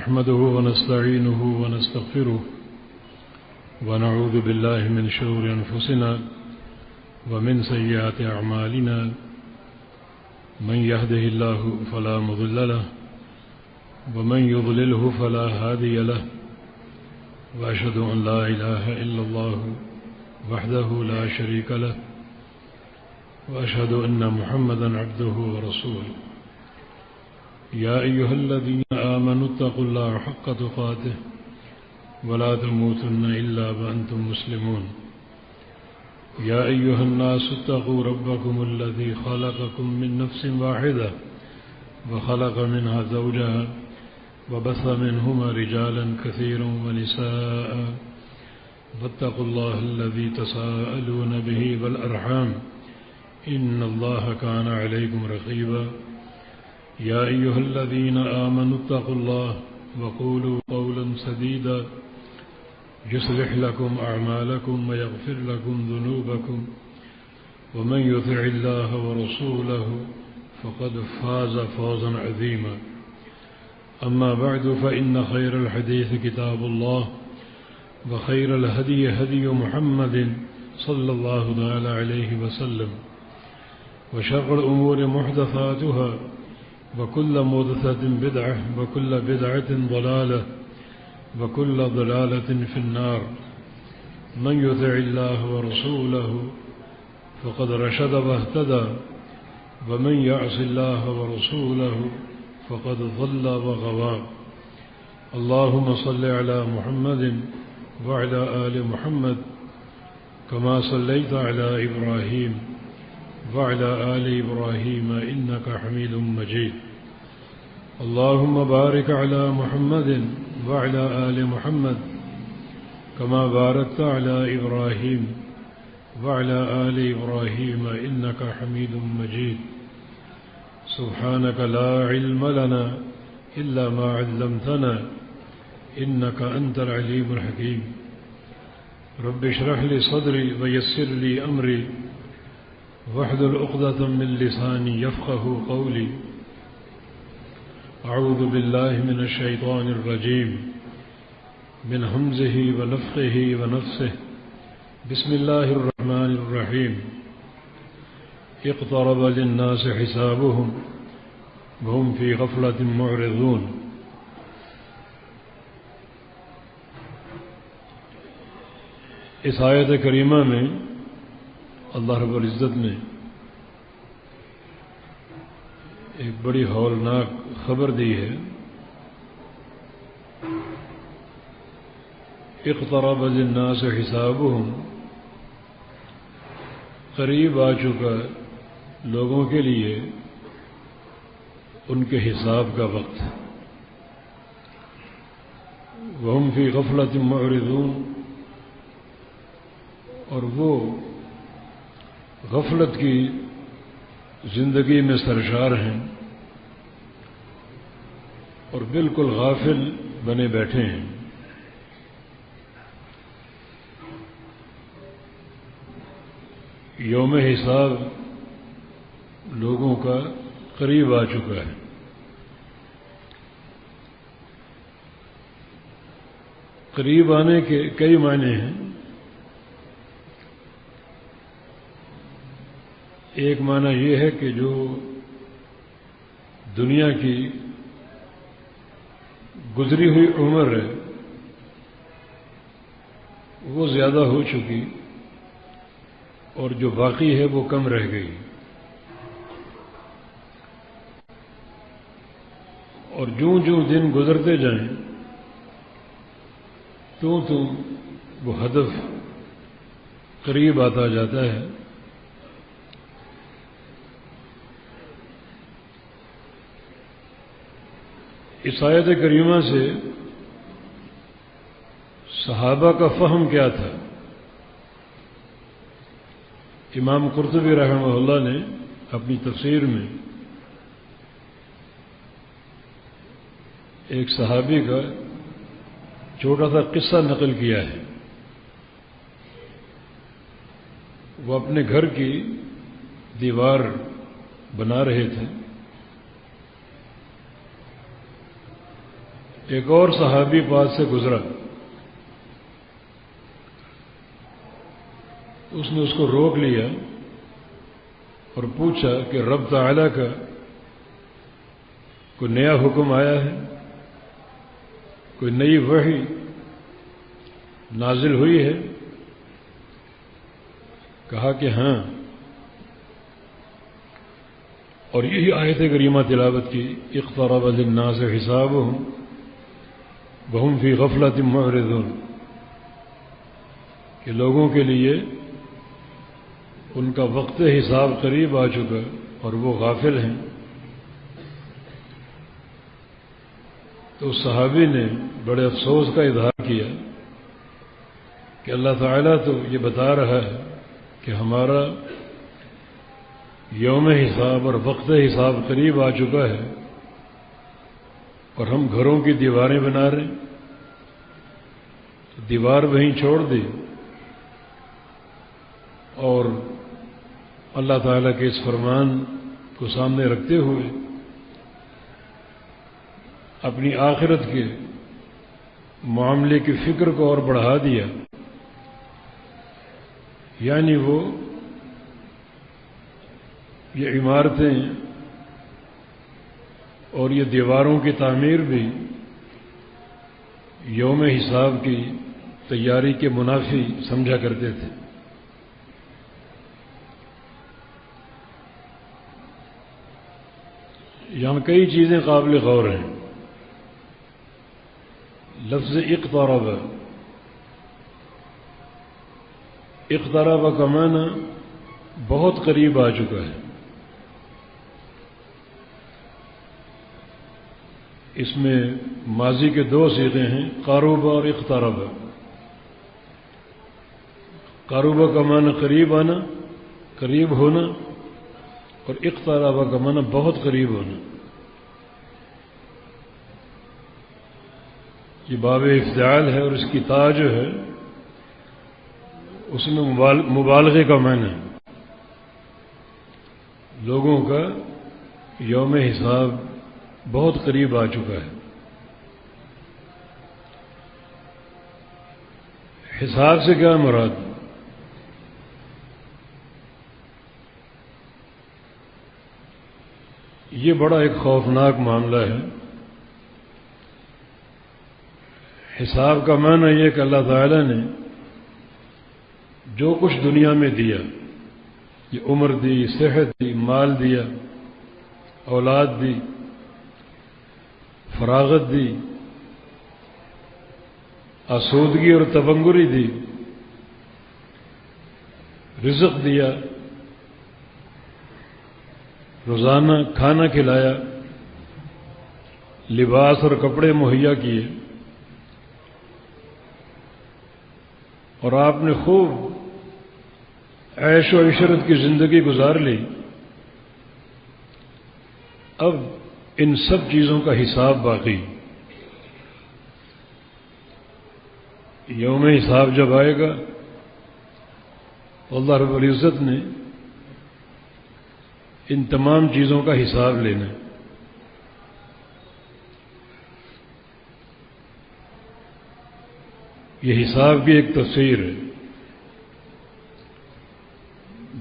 نحمده ونستعينه ونستغفره ونعوذ بالله من شرور أنفسنا ومن سيئات أعمالنا من يهده الله فلا مضل له ومن يضلله فلا هادي له وأشهد أن لا إله إلا الله وحده لا شريك له وأشهد أن محمدا عبده ورسوله يا أيها الذين آمنوا اتقوا الله حق تقاته ولا تموتن إلا وأنتم مسلمون يا أيها الناس اتقوا ربكم الذي خلقكم من نفس واحدة وخلق منها زوجها وبث منهما رجالا كثيرا ونساء واتقوا الله الذي تساءلون به والأرحام إن الله كان عليكم رقيبا يا أيها الذين آمنوا اتقوا الله وقولوا قولا سديدا يصلح لكم أعمالكم ويغفر لكم ذنوبكم ومن يطع الله ورسوله فقد فاز فوزا عظيما أما بعد فإن خير الحديث كتاب الله وخير الهدي هدي محمد صلى الله تعالى عليه وسلم وشر الأمور محدثاتها وكل محدثة بدعة وكل بدعة ضلالة وكل ضلالة في النار من يطع الله ورسوله فقد رشد واهتدى ومن يعص الله ورسوله فقد ضل وغوى اللهم صل على محمد وعلى آل محمد كما صليت على إبراهيم وعلى آل إبراهيم إنك حميد مجيد اللهم بارك على محمد وعلى آل محمد كما باركت على إبراهيم وعلى آل إبراهيم إنك حميد مجيد سبحانك لا علم لنا إلا ما علمتنا إنك أنت العليم الحكيم رب اشرح لي صدري ويسر لي أمري واحلل عقدة من لساني يفقه قولي أعوذ بالله من الشيطان الرجيم من همزه ونفخه ونفسه بسم الله الرحمن الرحيم اقترب للناس حسابهم وهم في غفلة معرضون اس آیت کریمہ میں اللہ رب العزت نے ایک بڑی ہولناک خبر دی ہے اقترب للناس حسابهم قریب آ چکا لوگوں کے لیے ان کے حساب کا وقت وهم فی غفلۃ معرضون اور وہ غفلت کی زندگی میں سرشار ہیں اور بالکل غافل بنے بیٹھے ہیں یوم حساب لوگوں کا قریب آ چکا ہے قریب آنے کے کئی معنی ہیں ایک معنی یہ ہے کہ جو دنیا کی گزری ہوئی عمر ہے وہ زیادہ ہو چکی اور جو باقی ہے وہ کم رہ گئی اور جوں جوں دن گزرتے جائیں توں وہ ہدف قریب آتا جاتا ہے اس آیت کریمہ سے صحابہ کا فہم کیا تھا امام قرطبی رحمہ اللہ نے اپنی تفسیر میں ایک صحابی کا چھوٹا سا قصہ نقل کیا ہے وہ اپنے گھر کی دیوار بنا رہے تھے ایک اور صحابی پاس سے گزرا، اس نے اس کو روک لیا اور پوچھا کہ رب تعالیٰ کا کوئی نیا حکم آیا ہے، کوئی نئی وحی نازل ہوئی ہے؟ کہا کہ ہاں، اور یہی آیت کریمہ تلاوت کی، اقترب للناس حسابهم وهم فی غفلۃ معرضون، کہ لوگوں کے لیے ان کا وقت حساب قریب آ چکا اور وہ غافل ہیں۔ تو اس صحابی نے بڑے افسوس کا اظہار کیا کہ اللہ تعالیٰ تو یہ بتا رہا ہے کہ ہمارا یوم حساب اور وقت حساب قریب آ چکا ہے، اور ہم گھروں کی دیواریں بنا رہے ہیں، دیوار وہیں چھوڑ دی اور اللہ تعالیٰ کے اس فرمان کو سامنے رکھتے ہوئے اپنی آخرت کے معاملے کی فکر کو اور بڑھا دیا۔ یعنی وہ یہ عمارتیں اور یہ دیواروں کی تعمیر بھی یوم حساب کی تیاری کے منافی سمجھا کرتے تھے۔ یہاں کئی چیزیں قابل غور ہیں۔ لفظ اقترب، اقترب کا معنی بہت قریب آ چکا ہے۔ اس میں ماضی کے دو صیغے ہیں، قارب اور اقترب۔ قارب کا معنی قریب آنا، قریب ہونا، اور اقترب کا معنی بہت قریب ہونا۔ یہ باب افتعال ہے، اور اس کی تا جو ہے اس میں مبالغے کا معنی ہے۔ لوگوں کا یوم حساب بہت قریب آ چکا ہے۔ حساب سے کیا مراد؟ یہ بڑا ایک خوفناک معاملہ ہے۔ حساب کا معنی یہ کہ اللہ تعالیٰ نے جو کچھ دنیا میں دیا، یہ عمر دی، صحت دی، مال دیا، اولاد دی، فراغت دی، آسودگی اور تبنگری دی، رزق دیا، روزانہ کھانا کھلایا، لباس اور کپڑے مہیا کیے، اور آپ نے خوب عیش و عشرت کی زندگی گزار لی۔ اب ان سب چیزوں کا حساب باقی۔ یوم حساب جب آئے گا، اللہ رب العزت نے ان تمام چیزوں کا حساب لینا ہے۔ یہ حساب کی ایک تفسیر ہے۔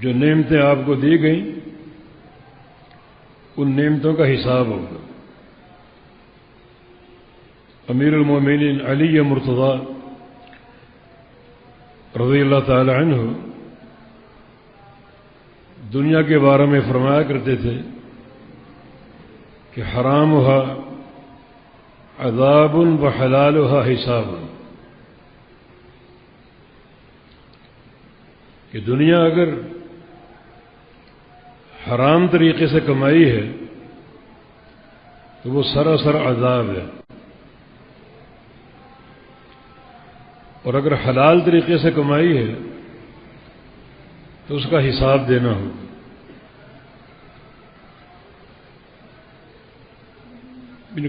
جو نعمتیں آپ کو دی گئیں، ان نعمتوں کا حساب ہوگا۔ امیر المومنین علی مرتضیٰ رضی اللہ تعالی عنہ دنیا کے بارے میں فرمایا کرتے تھے کہ حرامها عذاب وحلالها حساب، کہ دنیا اگر حرام طریقے سے کمائی ہے تو وہ سراسر عذاب ہے، اور اگر حلال طریقے سے کمائی ہے تو اس کا حساب دینا ہو۔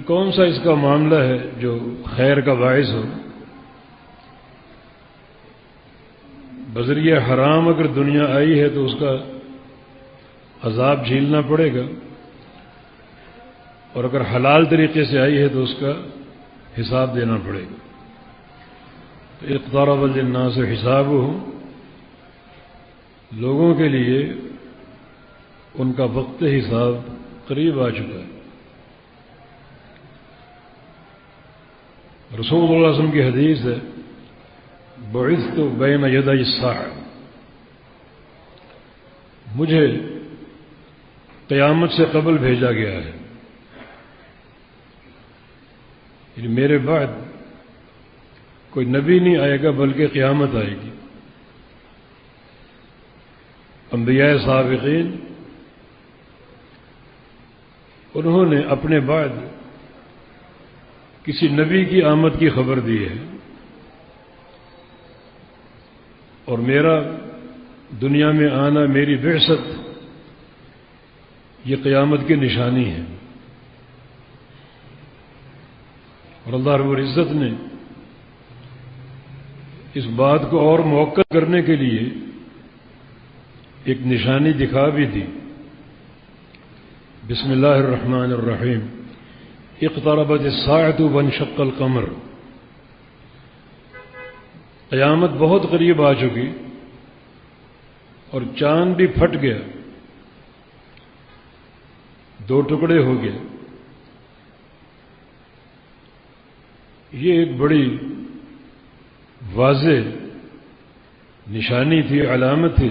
کون سا اس کا معاملہ ہے جو خیر کا باعث ہو؟ بذریعہ حرام اگر دنیا آئی ہے تو اس کا عذاب جھیلنا پڑے گا، اور اگر حلال طریقے سے آئی ہے تو اس کا حساب دینا پڑے گا۔ تو اقترب للناس حسابهم، لوگوں کے لیے ان کا وقت حساب قریب آ چکا ہے۔ رسول اللہ صلی اللہ علیہ وسلم کی حدیث ہے، بعثت بین یدی الساعہ، مجھے قیامت سے قبل بھیجا گیا ہے، یعنی میرے بعد کوئی نبی نہیں آئے گا بلکہ قیامت آئے گی۔ انبیاء سابقین انہوں نے اپنے بعد کسی نبی کی آمد کی خبر دی ہے، اور میرا دنیا میں آنا، میری بعثت، یہ قیامت کی نشانی ہے۔ اور اللہ رب العزت نے اس بات کو اور موقع کرنے کے لیے ایک نشانی دکھا بھی دی۔ بسم اللہ الرحمن الرحیم، اقتربت الساعۃ وانشق القمر، قیامت بہت قریب آ چکی اور چاند بھی پھٹ گیا، دو ٹکڑے ہو گئے۔ یہ ایک بڑی واضح نشانی تھی، علامت تھی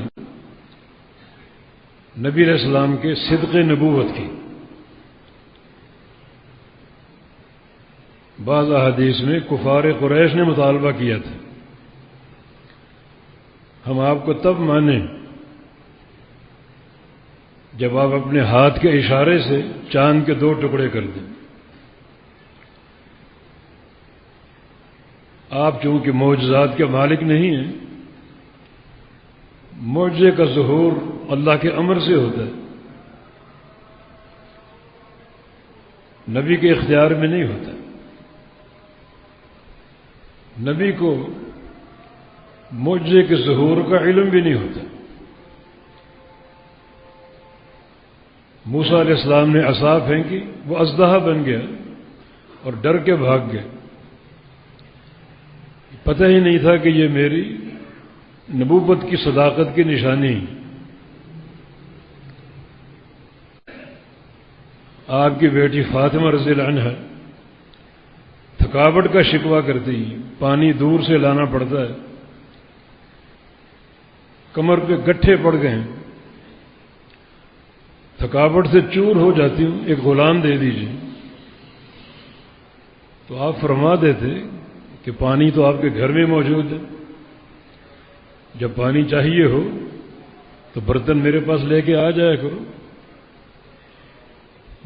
نبی علیہ السلام کے صدق نبوت کی۔ بعض احادیث میں کفار قریش نے مطالبہ کیا تھا، ہم آپ کو تب مانیں جب آپ اپنے ہاتھ کے اشارے سے چاند کے دو ٹکڑے کر دیں۔ آپ چونکہ معجزات کے مالک نہیں ہیں، معجزے کا ظہور اللہ کے امر سے ہوتا ہے، نبی کے اختیار میں نہیں ہوتا۔ نبی کو معجزے کے ظہور کا علم بھی نہیں ہوتا۔ موسیٰ علیہ السلام نے عصا پھینکی، وہ اژدہا بن گیا اور ڈر کے بھاگ گئے، پتہ ہی نہیں تھا کہ یہ میری نبوت کی صداقت کی نشانی۔ آپ کی بیٹی فاطمہ رضی اللہ عنہا تھکاوٹ کا شکوہ کرتی ہیں، پانی دور سے لانا پڑتا ہے، کمر پہ گٹھے پڑ گئے ہیں، تھکاوٹ سے چور ہو جاتی ہوں، ایک غلام دے دیجیے۔ تو آپ فرما دیتے کہ پانی تو آپ کے گھر میں موجود ہے، جب پانی چاہیے ہو تو برتن میرے پاس لے کے آ جایا کرو۔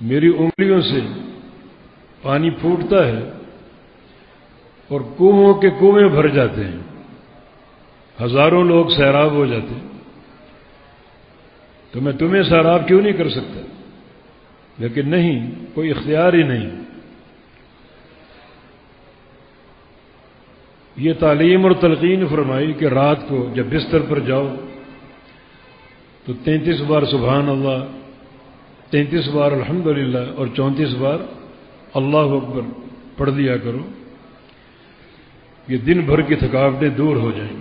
میری انگلیوں سے پانی پھوٹتا ہے اور کنووں کے کنویں بھر جاتے ہیں، ہزاروں لوگ سیراب ہو جاتے ہیں، تو میں تمہیں سیراب کیوں نہیں کر سکتا؟ لیکن نہیں، کوئی اختیار ہی نہیں۔ یہ تعلیم اور تلقین فرمائی کہ رات کو جب بستر پر جاؤ تو 33 بار سبحان اللہ، 33 بار الحمدللہ اور 34 بار اللہ اکبر پڑھ دیا کرو، یہ دن بھر کی تھکاوٹیں دور ہو جائیں۔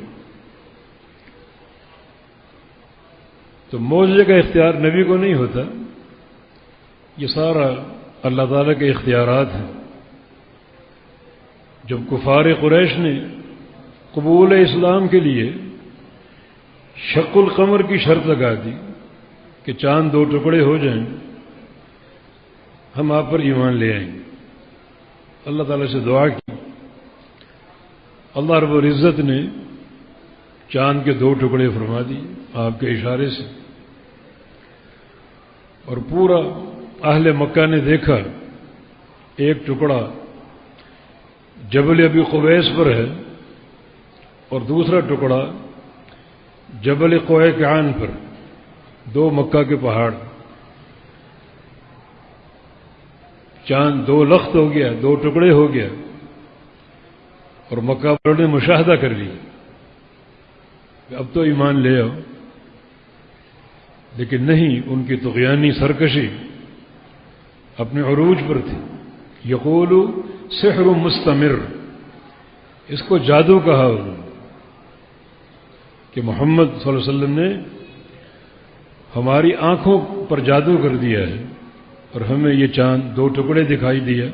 تو معجزے کا اختیار نبی کو نہیں ہوتا، یہ سارا اللہ تعالیٰ کے اختیارات ہیں۔ جب کفار قریش نے قبول اسلام کے لیے شق القمر کی شرط لگا دی کہ چاند دو ٹکڑے ہو جائیں، ہم آپ پر ایمان لے آئیں گے، اللہ تعالیٰ سے دعا کی، اللہ رب العزت نے چاند کے دو ٹکڑے فرما دیے آپ کے اشارے سے، اور پورا اہل مکہ نے دیکھا ایک ٹکڑا جبل ابی قبیس پر ہے اور دوسرا ٹکڑا جبل قویقعان پر، دو مکہ کے پہاڑ، چاند دو لخت ہو گیا، دو ٹکڑے ہو گیا، اور مکہ والوں نے مشاہدہ کر لیا کہ اب تو ایمان لے آؤ، لیکن نہیں، ان کی طغیانی سرکشی اپنے عروج پر تھی۔ یقول سحر مستمر، اس کو جادو کہا انہوں نے کہ محمد صلی اللہ علیہ وسلم نے ہماری آنکھوں پر جادو کر دیا ہے اور ہمیں یہ چاند 2 ٹکڑے دکھائی دیا۔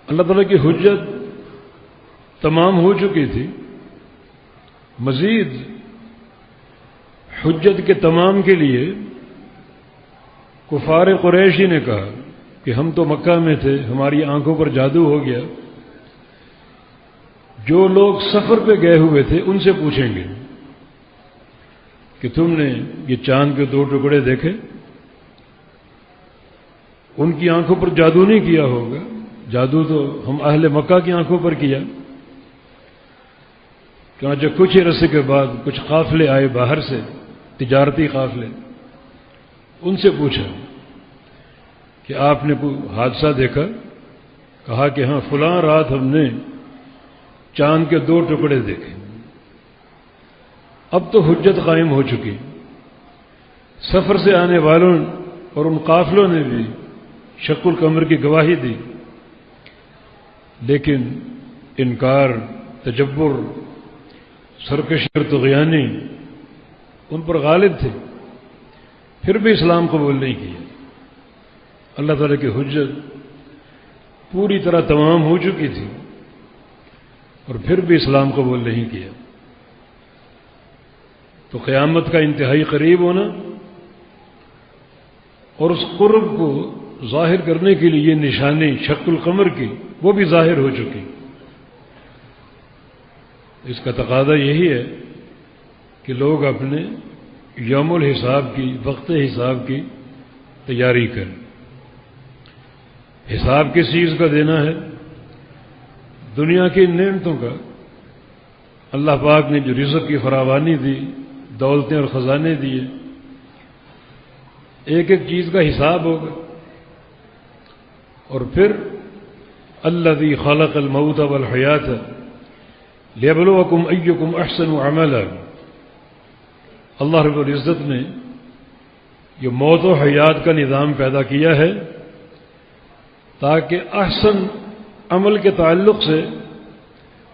اللہ تعالیٰ کی حجت تمام ہو چکی تھی، مزید حجت کے تمام کے لیے کفار قریشی نے کہا کہ ہم تو مکہ میں تھے، ہماری آنکھوں پر جادو ہو گیا، جو لوگ سفر پہ گئے ہوئے تھے ان سے پوچھیں گے کہ تم نے یہ چاند کے 2 ٹکڑے دیکھے؟ ان کی آنکھوں پر جادو نہیں کیا ہوگا، جادو تو ہم اہل مکہ کی آنکھوں پر کیا۔ چنانچہ کچھ ہی عرصے کے بعد کچھ قافلے آئے باہر سے، تجارتی قافلے، ان سے پوچھا کہ آپ نے کوئی حادثہ دیکھا؟ کہا کہ ہاں فلاں رات ہم نے چاند کے 2 ٹکڑے دیکھے۔ اب تو حجت قائم ہو چکی، سفر سے آنے والوں اور ان قافلوں نے بھی شق القمر کی گواہی دی، لیکن انکار، تجبر، سرکشی اور طغیانی ان پر غالب تھے، پھر بھی اسلام قبول نہیں کیا۔ اللہ تعالیٰ کی حجت پوری طرح تمام ہو چکی تھی اور پھر بھی اسلام قبول نہیں کیا۔ تو قیامت کا انتہائی قریب ہونا اور اس قرب کو ظاہر کرنے کے لیے یہ نشانی شق القمر کی وہ بھی ظاہر ہو چکی۔ اس کا تقاضا یہی ہے کہ لوگ اپنے یوم الحساب کی، وقت حساب کی تیاری کریں۔ حساب کس چیز کا دینا ہے؟ دنیا کی نعمتوں کا۔ اللہ پاک نے جو رزق کی فراوانی دی، دولتیں اور خزانے دیے، ایک ایک چیز کا حساب ہوگا۔ اور پھر الذی خلق الموت والحیات لیبلوکم ایکم احسن عملا، اللہ رب العزت نے یہ موت و حیات کا نظام پیدا کیا ہے تاکہ احسن عمل کے تعلق سے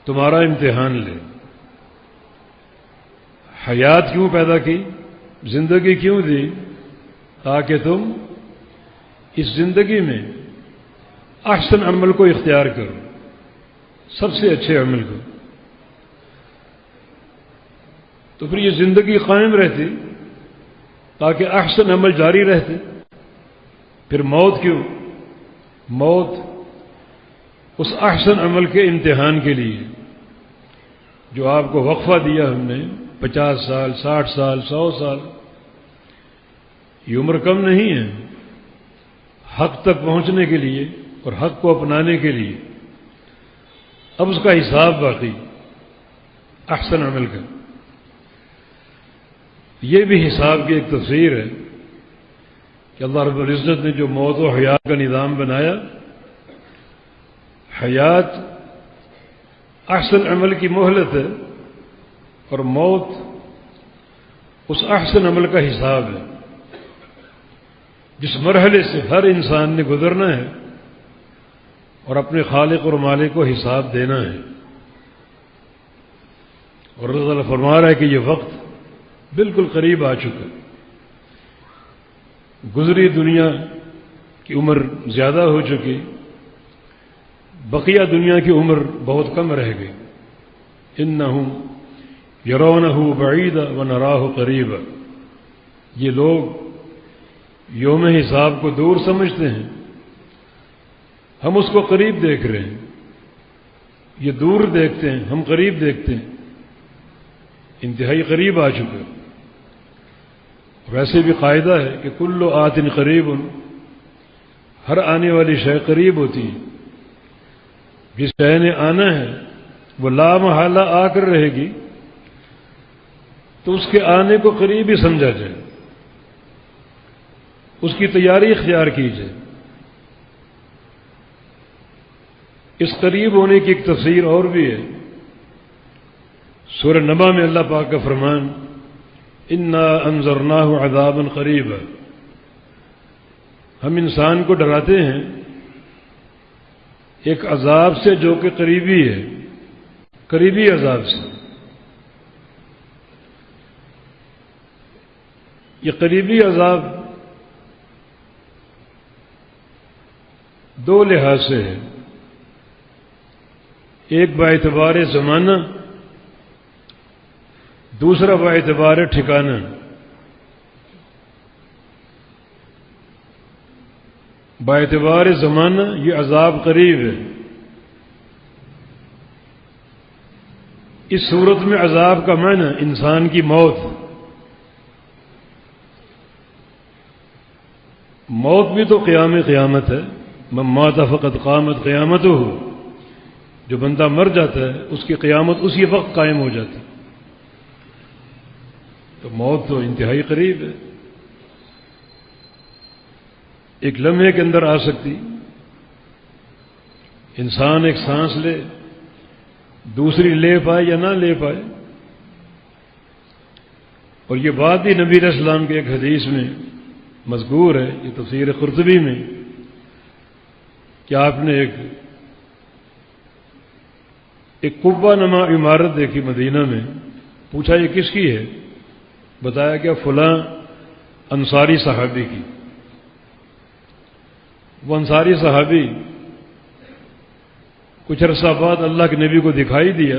تمہارا امتحان لے۔ حیات کیوں پیدا کی، زندگی کیوں دی؟ تاکہ تم اس زندگی میں احسن عمل کو اختیار کرو، سب سے اچھے عمل کو۔ تو پھر یہ زندگی قائم رہتی تاکہ احسن عمل جاری رہتے۔ پھر موت کیوں؟ موت اس احسن عمل کے امتحان کے لیے جو آپ کو وقفہ دیا ہم نے، 50 سال، 60 سال، 100 سال، یہ عمر کم نہیں ہے حق تک پہنچنے کے لیے اور حق کو اپنانے کے لیے۔ اب اس کا حساب باقی احسن عمل کا۔ یہ بھی حساب کی ایک تفسیر ہے کہ اللہ رب العزت نے جو موت و حیات کا نظام بنایا، حیات احسن عمل کی مہلت ہے اور موت اس احسن عمل کا حساب ہے جس مرحلے سے ہر انسان نے گزرنا ہے اور اپنے خالق اور مالک کو حساب دینا ہے۔ اور اللہ تعالیٰ فرما رہا ہے کہ یہ وقت بالکل قریب آ چکا، گزری دنیا کی عمر زیادہ ہو چکی، بقیہ دنیا کی عمر بہت کم رہ گئی۔ انہم یرونہ بعیدا ونراہ قریبا، یہ لوگ یوم حساب کو دور سمجھتے ہیں، ہم اس کو قریب دیکھ رہے ہیں۔ یہ دور دیکھتے ہیں، ہم قریب دیکھتے ہیں، انتہائی قریب آ چکا۔ ویسے بھی قاعدہ ہے کہ کل آت قریب، ہر آنے والی شے قریب ہوتی ہے۔ جس شے نے آنا ہے وہ لا محالہ آ کر رہے گی، تو اس کے آنے کو قریب ہی سمجھا جائے، اس کی تیاری اختیار کی جائے۔ اس قریب ہونے کی ایک تفسیر اور بھی ہے، سورہ نبا میں اللہ پاک کا فرمان انا انذرناہ عذابا قریبا، ہم انسان کو ڈراتے ہیں ایک عذاب سے جو کہ قریبی ہے، قریبی عذاب سے۔ یہ قریبی عذاب دو لحاظ سے ہے، ایک باعتبار زمانہ، دوسرا باعتبار ٹھکانہ۔ باعتبار زمانہ یہ عذاب قریب ہے، اس صورت میں عذاب کا معنی انسان کی موت۔ موت بھی تو قیامت ہے، من مات فقد قامت قیامتہ، جو بندہ مر جاتا ہے اس کی قیامت اسی وقت قائم ہو جاتی، تو موت تو انتہائی قریب ہے، ایک لمحے کے اندر آ سکتی۔ انسان ایک سانس لے، دوسری لے پائے یا نہ لے پائے۔ اور یہ بات بھی نبی علیہ السلام کے ایک حدیث میں مذکور ہے، یہ تفسیر قرطبی میں، کہ آپ نے ایک قبہ نما عمارت دیکھی مدینہ میں، پوچھا یہ کس کی ہے؟ بتایا کہ فلاں انصاری صحابی کی۔ وہ انصاری صحابی کچھ عرصہ بعد اللہ کے نبی کو دکھائی دیا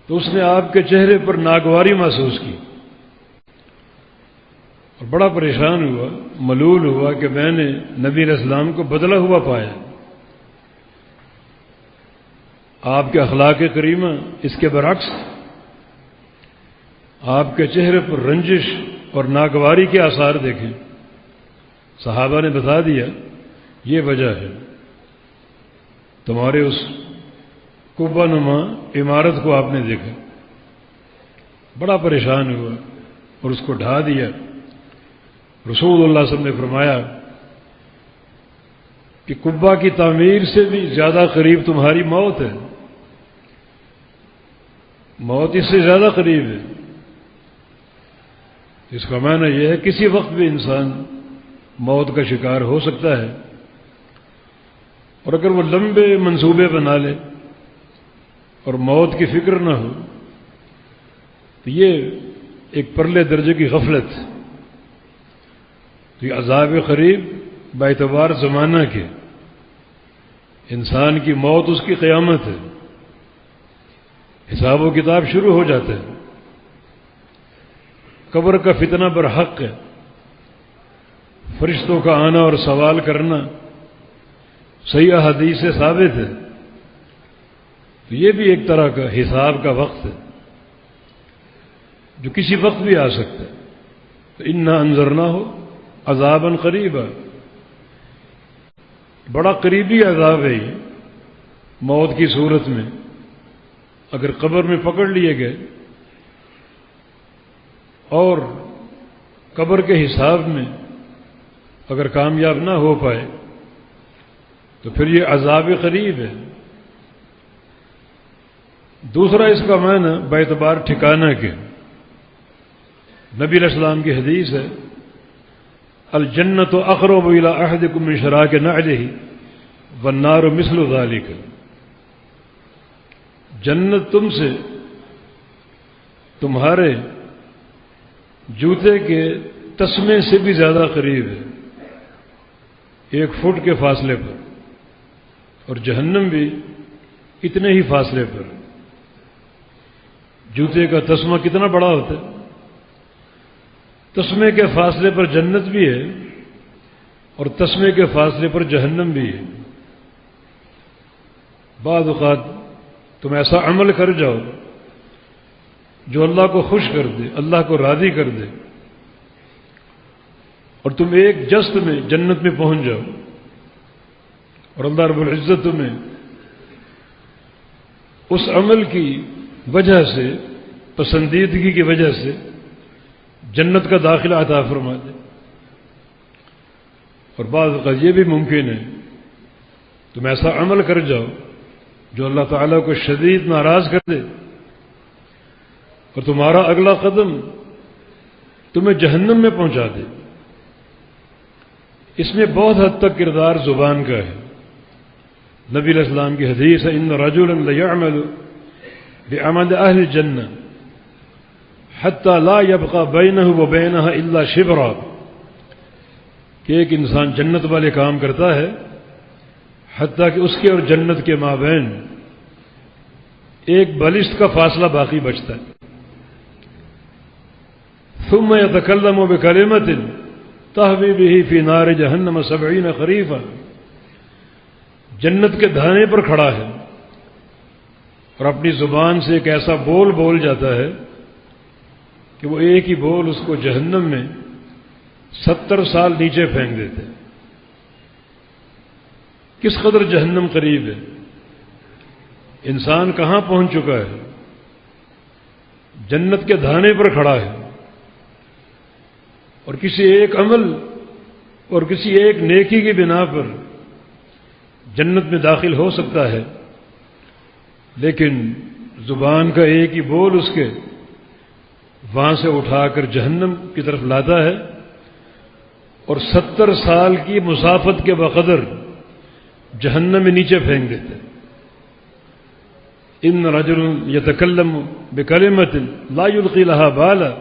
تو اس نے آپ کے چہرے پر ناگواری محسوس کی اور بڑا پریشان ہوا، ملول ہوا کہ میں نے نبی علیہ السلام کو بدلا ہوا پایا۔ آپ کے اخلاق کریمہ اس کے برعکس، آپ کے چہرے پر رنجش اور ناگواری کے آثار دیکھیں۔ صحابہ نے بتا دیا یہ وجہ ہے، تمہارے اس قبہ نما عمارت کو آپ نے دیکھا۔ بڑا پریشان ہوا اور اس کو ڈھا دیا۔ رسول اللہ صلی اللہ علیہ وسلم نے فرمایا کہ قبہ کی تعمیر سے بھی زیادہ قریب تمہاری موت ہے، موت اس سے زیادہ قریب ہے۔ اس کا معنی یہ ہے کسی وقت بھی انسان موت کا شکار ہو سکتا ہے، اور اگر وہ لمبے منصوبے بنا لے اور موت کی فکر نہ ہو تو یہ ایک پرلے درجے کی غفلت۔ تو یہ عذاب قریب باعتبار زمانہ کے، انسان کی موت اس کی قیامت ہے، حساب و کتاب شروع ہو جاتا ہے۔ قبر کا فتنہ برحق ہے، فرشتوں کا آنا اور سوال کرنا صحیح احادیث سے ثابت ہے، تو یہ بھی ایک طرح کا حساب کا وقت ہے جو کسی وقت بھی آ سکتا ہے۔ تو انا انذرناہ عذابا قریبا، بڑا قریبی عذاب ہے یہ موت کی صورت میں۔ اگر قبر میں پکڑ لیے گئے اور قبر کے حساب میں اگر کامیاب نہ ہو پائے تو پھر یہ عذاب قریب ہے۔ دوسرا اس کا معنی باعتبار ٹھکانہ کے، نبی علیہ السلام کی حدیث ہے الجنت اقرب الی احدکم من شراک نعلہ والنار مثل ذلک، جنت تم سے تمہارے جوتے کے تسمے سے بھی زیادہ قریب ہے، 1 فٹ کے فاصلے پر، اور جہنم بھی اتنے ہی فاصلے پر۔ جوتے کا تسمہ کتنا بڑا ہوتا ہے، تسمے کے فاصلے پر جنت بھی ہے اور تسمے کے فاصلے پر جہنم بھی ہے۔ بعض اوقات تم ایسا عمل کر جاؤ جو اللہ کو خوش کر دے، اللہ کو راضی کر دے، اور تم ایک جست میں جنت میں پہنچ جاؤ، اور اللہ رب العزت تمہیں اس عمل کی وجہ سے، پسندیدگی کی وجہ سے جنت کا داخلہ عطا فرما دے۔ اور بعض اوقات یہ بھی ممکن ہے تم ایسا عمل کر جاؤ جو اللہ تعالیٰ کو شدید ناراض کر دے، اور تمہارا اگلا قدم تمہیں جہنم میں پہنچا دے۔ اس میں بہت حد تک کردار زبان کا ہے. نبی علیہ السلام کی حدیث ہے ان رجلا لیعمل بعمل اہل الجنہ حتی لا یبقى بینہ وبینہا الا شبرا، کہ ایک انسان جنت والے کام کرتا ہے حتیٰ کہ اس کے اور جنت کے مابین ایک بالشت کا فاصلہ باقی بچتا ہے. ثم يتكلم بكلمة تهوي به في نار جہنم 70 خریفا، جنت کے دھانے پر کھڑا ہے اور اپنی زبان سے ایک ایسا بول جاتا ہے کہ وہ ایک ہی بول اس کو جہنم میں 70 سال نیچے پھینک دیتے. کس قدر جہنم قریب ہے، انسان کہاں پہنچ چکا ہے، جنت کے دھانے پر کھڑا ہے اور کسی ایک عمل اور کسی ایک نیکی کی بنا پر جنت میں داخل ہو سکتا ہے، لیکن زبان کا ایک ہی بول اس کے وہاں سے اٹھا کر جہنم کی طرف لاتا ہے اور 70 سال کی مسافت کے بقدر جہنم میں نیچے پھینک دیتے. ان رجل یتکلم بکلمۃ لا یلقی لها بالا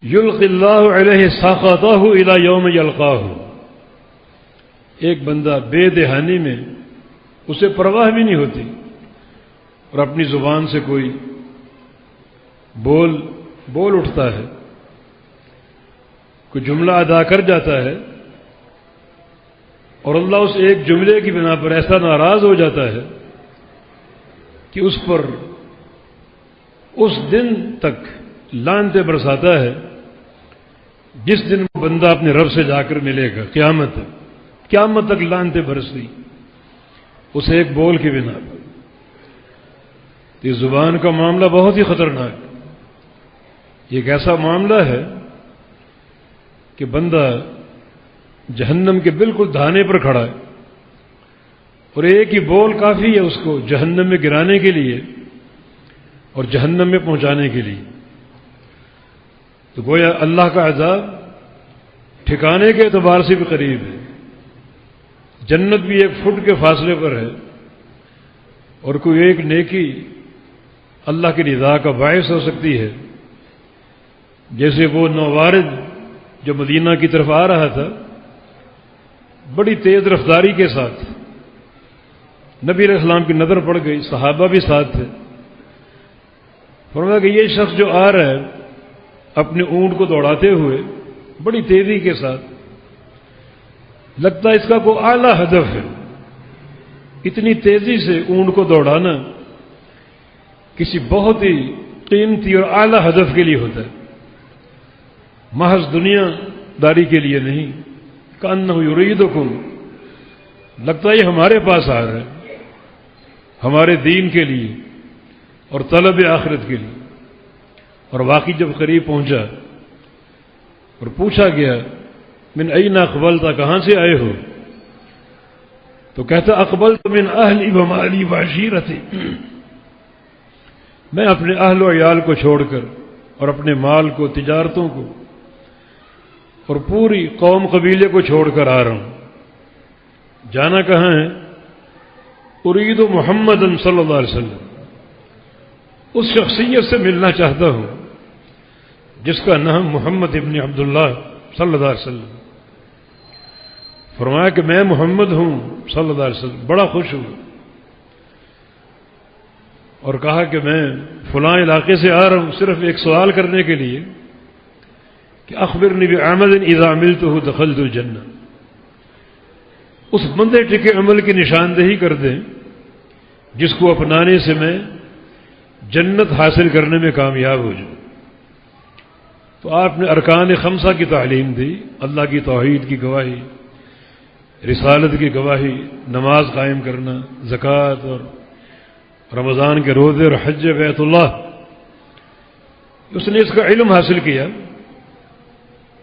یلقی اللہ علیہ ساخطہ الی یوم یلقاہ، ایک بندہ بے دہانی میں اسے پرواہ بھی نہیں ہوتی اور اپنی زبان سے کوئی بول اٹھتا ہے، کوئی جملہ ادا کر جاتا ہے اور اللہ اس ایک جملے کی بنا پر ایسا ناراض ہو جاتا ہے کہ اس پر اس دن تک لعنتیں برساتا ہے جس دن وہ بندہ اپنے رب سے جا کر ملے گا. قیامت تک لعنتیں برستی اس ایک بول کی بنا پر. یہ زبان کا معاملہ بہت ہی خطرناک، یہ ایک ایسا معاملہ ہے کہ بندہ جہنم کے بالکل دھانے پر کھڑا ہے اور ایک ہی بول کافی ہے اس کو جہنم میں گرانے کے لیے اور جہنم میں پہنچانے کے لیے. تو گویا اللہ کا عذاب ٹھکانے کے اعتبار سے بھی قریب ہے، جنت بھی 1 فٹ کے فاصلے پر ہے اور کوئی ایک نیکی اللہ کی رضا کا باعث ہو سکتی ہے. جیسے وہ نووارد جو مدینہ کی طرف آ رہا تھا بڑی تیز رفتاری کے ساتھ، نبی علیہ السلام کی نظر پڑ گئی، صحابہ بھی ساتھ تھے. فرمایا کہ یہ شخص جو آ رہا ہے اپنے اونٹ کو دوڑاتے ہوئے بڑی تیزی کے ساتھ، لگتا ہے اس کا کوئی اعلیٰ ہدف ہے. اتنی تیزی سے اونٹ کو دوڑانا کسی بہت ہی قیمتی اور اعلیٰ ہدف کے لیے ہوتا ہے، محض دنیا داری کے لیے نہیں. کأنہ یریدکم، لگتا ہے یہ ہمارے پاس آ رہا ہے ہمارے دین کے لیے اور طلب آخرت کے لیے. اور واقعی جب قریب پہنچا اور پوچھا گیا من این اقبلت، کہاں سے آئے ہو؟ تو کہتا اقبلت من اہلی و مالی و عشیرتی، میں اپنے اہل و عیال کو چھوڑ کر اور اپنے مال کو، تجارتوں کو اور پوری قوم قبیلے کو چھوڑ کر آ رہا ہوں. جانا کہاں ہے؟ ارید محمد صلی اللہ علیہ وسلم، اس شخصیت سے ملنا چاہتا ہوں جس کا نام محمد ابن عبداللہ صلی اللہ علیہ وسلم. فرمایا کہ میں محمد ہوں صلی اللہ علیہ وسلم، بڑا خوش ہوں اور کہا کہ میں فلاں علاقے سے آ رہا ہوں صرف ایک سوال کرنے کے لیے کہ اخبرنی بعمل اذا عملته دخلت الجنہ، اس بندے ٹکے عمل کی نشاندہی کر دیں جس کو اپنانے سے میں جنت حاصل کرنے میں کامیاب ہو جاؤں. تو آپ نے ارکان خمسہ کی تعلیم دی، اللہ کی توحید کی گواہی، رسالت کی گواہی، نماز قائم کرنا، زکوٰۃ اور رمضان کے روزے اور حج بیت اللہ. اس نے اس کا علم حاصل کیا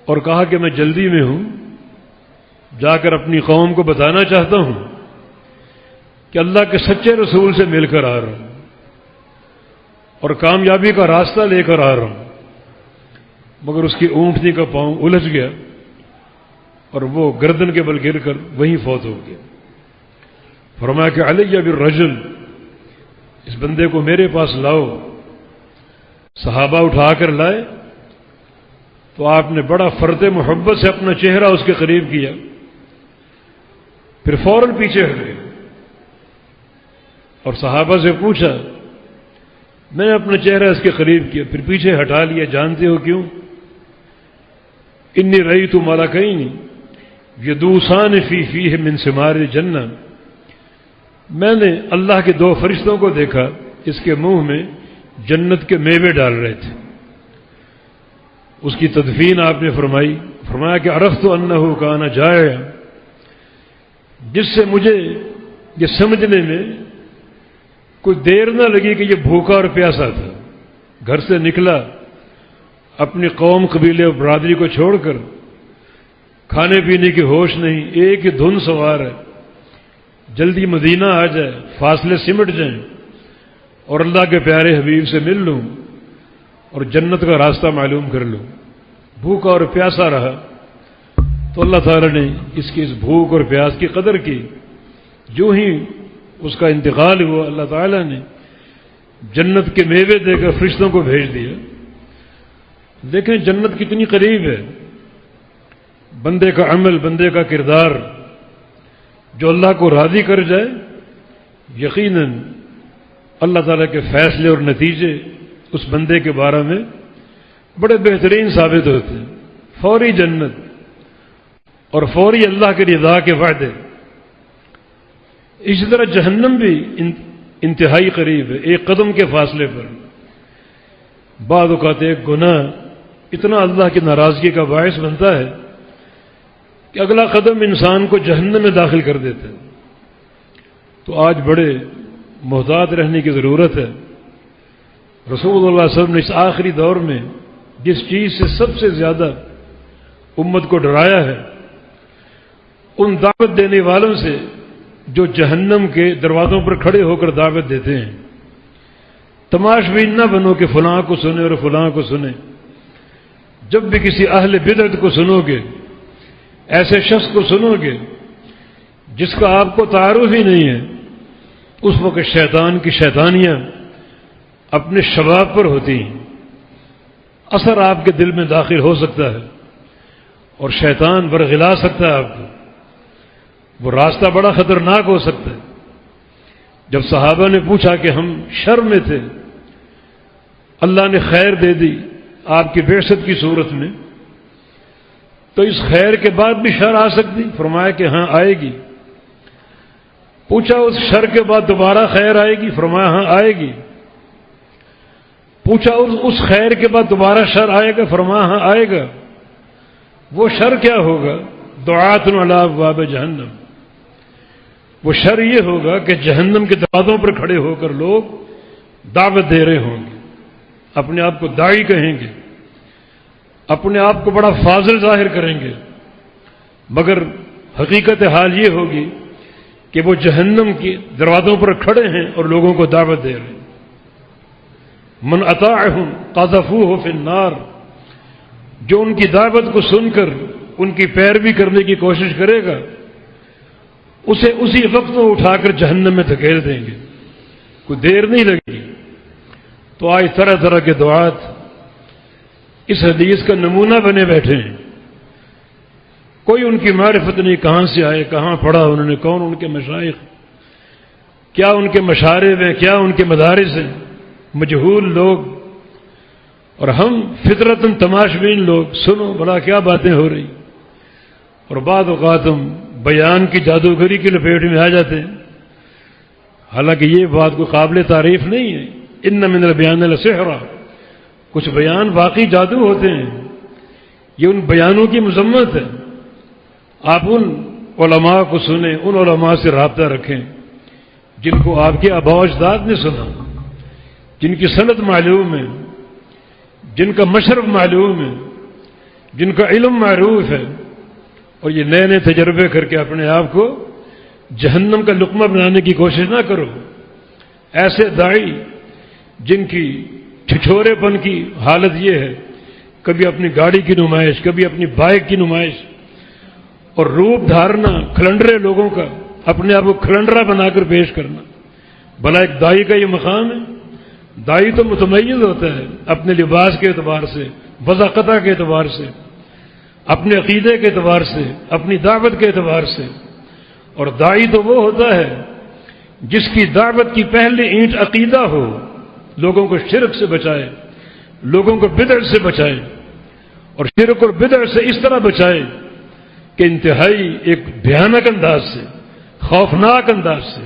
اور کہا کہ میں جلدی میں ہوں، جا کر اپنی قوم کو بتانا چاہتا ہوں کہ اللہ کے سچے رسول سے مل کر آ رہا ہوں اور کامیابی کا راستہ لے کر آ رہا ہوں. مگر اس کی اونٹنی کا پاؤں الجھ گیا اور وہ گردن کے بل گر کر وہیں فوت ہو گیا۔ فرمایا کہ علیہ بالرجل، اس بندے کو میرے پاس لاؤ۔ صحابہ اٹھا کر لائے تو آپ نے بڑا فرد محبت سے اپنا چہرہ اس کے قریب کیا، پھر فوراً پیچھے ہٹ گئے اور صحابہ سے پوچھا، میں نے اپنا چہرہ اس کے قریب کیا پھر پیچھے ہٹا لیا، جانتے ہو کیوں؟ انی رأیت ملکین یدوسان فی فیہ من ثمار الجنہ، میں نے اللہ کے دو فرشتوں کو دیکھا اس کے منہ میں جنت کے میوے ڈال رہے تھے۔ اس کی تدفین آپ نے فرمایا کہ عرفت انہ کان جائع، جس سے مجھے یہ سمجھنے میں کوئی دیر نہ لگی کہ یہ بھوکا اور پیاسا تھا۔ گھر سے نکلا اپنی قوم، قبیلے اور برادری کو چھوڑ کر، کھانے پینے کی ہوش نہیں، ایک ہی دھن سوار ہے، جلدی مدینہ آ جائے، فاصلے سمٹ جائیں اور اللہ کے پیارے حبیب سے مل لوں اور جنت کا راستہ معلوم کر لوں۔ بھوکا اور پیاسا رہا تو اللہ تعالی نے اس کی اس بھوک اور پیاس کی قدر کی۔ جو ہی اس کا انتقال ہوا، اللہ تعالی نے جنت کے میوے دے کر فرشتوں کو بھیج دیا۔ دیکھیں جنت کتنی قریب ہے۔ بندے کا عمل، بندے کا کردار جو اللہ کو راضی کر جائے، یقیناً اللہ تعالیٰ کے فیصلے اور نتیجے اس بندے کے بارے میں بڑے بہترین ثابت ہوتے ہیں۔ فوری جنت اور فوری اللہ کی رضا کے وعدے۔ اسی طرح جہنم بھی انتہائی قریب ہے، ایک قدم کے فاصلے پر۔ بعض اوقات ایک گناہ اتنا اللہ کی ناراضگی کا باعث بنتا ہے کہ اگلا قدم انسان کو جہنم میں داخل کر دیتا ہے۔ تو آج بڑے محتاط رہنے کی ضرورت ہے۔ رسول اللہ صلی اللہ علیہ وسلم نے اس آخری دور میں جس چیز سے سب سے زیادہ امت کو ڈرایا ہے، ان دعوت دینے والوں سے جو جہنم کے دروازوں پر کھڑے ہو کر دعوت دیتے ہیں۔ تماش بین نہ بنو کہ فلاں کو سنے اور فلاں کو سنے۔ جب بھی کسی اہل بدعت کو سنو گے، ایسے شخص کو سنو گے جس کا آپ کو تعارف ہی نہیں ہے، اس وقت شیطان کی شیطانیاں اپنے شباب پر ہوتی ہیں، اثر آپ کے دل میں داخل ہو سکتا ہے اور شیطان برغلا سکتا ہے آپ کو۔ وہ راستہ بڑا خطرناک ہو سکتا ہے۔ جب صحابہ نے پوچھا کہ ہم شر میں تھے، اللہ نے خیر دے دی آپ کی بعثت کی صورت میں، تو اس خیر کے بعد بھی شر آ سکتی؟ فرمایا کہ ہاں آئے گی۔ پوچھا اس شر کے بعد دوبارہ خیر آئے گی؟ فرمایا ہاں آئے گی۔ پوچھا اس خیر کے بعد دوبارہ شر آئے گا؟ فرمایا ہاں آئے گا۔ وہ شر کیا ہوگا؟ دعات علی ابواب جہنم۔ وہ شر یہ ہوگا کہ جہنم کے دروازوں پر کھڑے ہو کر لوگ دعوت دے رہے ہوں گے، اپنے آپ کو داعی کہیں گے، اپنے آپ کو بڑا فاضل ظاہر کریں گے، مگر حقیقت حال یہ ہوگی کہ وہ جہنم کے دروازوں پر کھڑے ہیں اور لوگوں کو دعوت دے رہے ہیں۔ من اطاعہم قذفوہ فی النار، جو ان کی دعوت کو سن کر ان کی پیروی کرنے کی کوشش کرے گا، اسے اسی وقت وہ اٹھا کر جہنم میں دھکیل دیں گے، کوئی دیر نہیں لگے گی۔ تو آج طرح طرح کے دعات اس حدیث کا نمونہ بنے بیٹھے ہیں۔ کوئی ان کی معرفت نہیں، کہاں سے آئے، کہاں پڑھا انہوں نے، کون ان کے مشائخ، کیا ان کے مشارب ہیں، کیا ان کے مدارس ہیں، مجہول لوگ، اور ہم فطرتاً تماش بین لوگ، سنو بلا کیا باتیں ہو رہی۔ اور بعض اوقات ہم بیان کی جادوگری کی لپیٹ میں آ جاتے ہیں، حالانکہ یہ بات کوئی قابل تعریف نہیں ہے۔ ان من البیان لسحر، کچھ بیان واقعی جادو ہوتے ہیں، یہ ان بیانوں کی مذمت ہے۔ آپ ان علماء کو سنیں، ان علماء سے رابطہ رکھیں جن کو آپ کے آباء و اجداد نے سنا، جن کی سند معلوم ہے، جن کا مشرب معلوم ہے، جن کا علم معروف ہے، اور یہ نئے نئے تجربے کر کے اپنے آپ کو جہنم کا لقمہ بنانے کی کوشش نہ کرو۔ ایسے داعی جن کی چھچورے پن کی حالت یہ ہے، کبھی اپنی گاڑی کی نمائش، کبھی اپنی بائک کی نمائش، اور روپ دھارنا کھلنڈرے لوگوں کا، اپنے آپ کو کھلنڈرا بنا کر پیش کرنا، بھلا ایک دائی کا یہ مقام ہے؟ دائی تو متمیز ہوتا ہے اپنے لباس کے اعتبار سے، وضاقتہ کے اعتبار سے، اپنے عقیدے کے اعتبار سے، اپنی دعوت کے اعتبار سے. اور دائی تو وہ ہوتا ہے جس کی دعوت کی پہلی اینٹ عقیدہ ہو، لوگوں کو شرک سے بچائے، لوگوں کو بدعت سے بچائے، اور شرک اور بدعت سے اس طرح بچائے کہ انتہائی ایک بھیانک انداز سے، خوفناک انداز سے.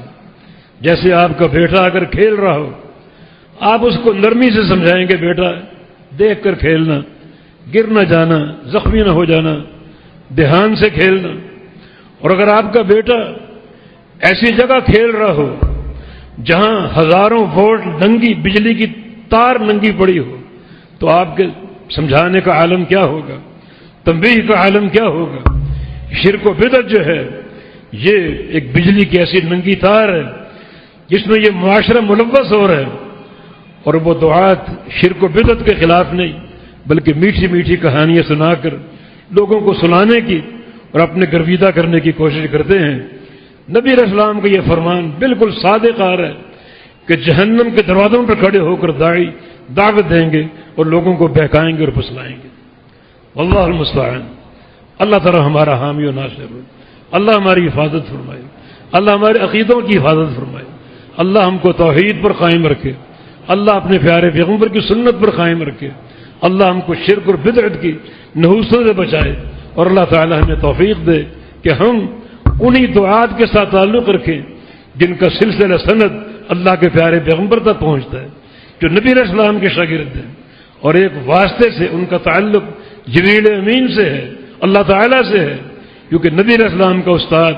جیسے آپ کا بیٹا اگر کھیل رہا ہو، آپ اس کو نرمی سے سمجھائیں گے، بیٹا دیکھ کر کھیلنا، گر نہ جانا، زخمی نہ ہو جانا، دھیان سے کھیلنا. اور اگر آپ کا بیٹا ایسی جگہ کھیل رہا ہو جہاں ہزاروں وولٹ ننگی بجلی کی تار ننگی پڑی ہو، تو آپ کے سمجھانے کا عالم کیا ہوگا، تنبیہ کا عالم کیا ہوگا. شرک و بدعت جو ہے یہ ایک بجلی کی ایسی ننگی تار ہے جس میں یہ معاشرہ ملوث ہو رہا ہے. اور وہ دعات شرک و بدعت کے خلاف نہیں بلکہ میٹھی میٹھی کہانیاں سنا کر لوگوں کو سلانے کی اور اپنے گرویدہ کرنے کی کوشش کرتے ہیں. نبی علیہ السلام کا یہ فرمان بالکل صادق آ رہا ہے کہ جہنم کے دروازوں پر کھڑے ہو کر داعی دعوت دیں گے اور لوگوں کو بہکائیں گے اور پھسلائیں گے. واللہ المستعان. اللہ تعالیٰ ہمارا حامی و ناصر ہو. اللہ ہماری حفاظت فرمائے. اللہ ہمارے عقیدوں کی حفاظت فرمائے. اللہ ہم کو توحید پر قائم رکھے. اللہ اپنے پیارے پیغمبر کی سنت پر قائم رکھے. اللہ ہم کو شرک اور بدعت کی نحوستوں سے بچائے. اور اللہ تعالیٰ ہمیں توفیق دے کہ ہم انہی دعات کے ساتھ تعلق رکھیں جن کا سلسلہ سند اللہ کے پیارے پیغمبر تک پہنچتا ہے، جو نبی علیہ السلام کے شاگرد ہیں، اور ایک واسطے سے ان کا تعلق جبریل امین سے ہے، اللہ تعالیٰ سے ہے، کیونکہ نبی علیہ السلام کا استاد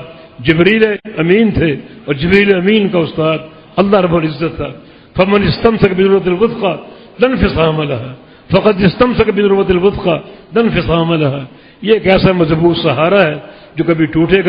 جبریل امین تھے اور جبریل امین کا استاد اللہ رب العزت تھا. فمن استمسک بالعروۃ الوثقی لا انفصام لها فقد استمسک بالعروۃ الوثقی لا انفصام لها. یہ ایک ایسا مضبوط سہارا ہے جو کبھی ٹوٹے گا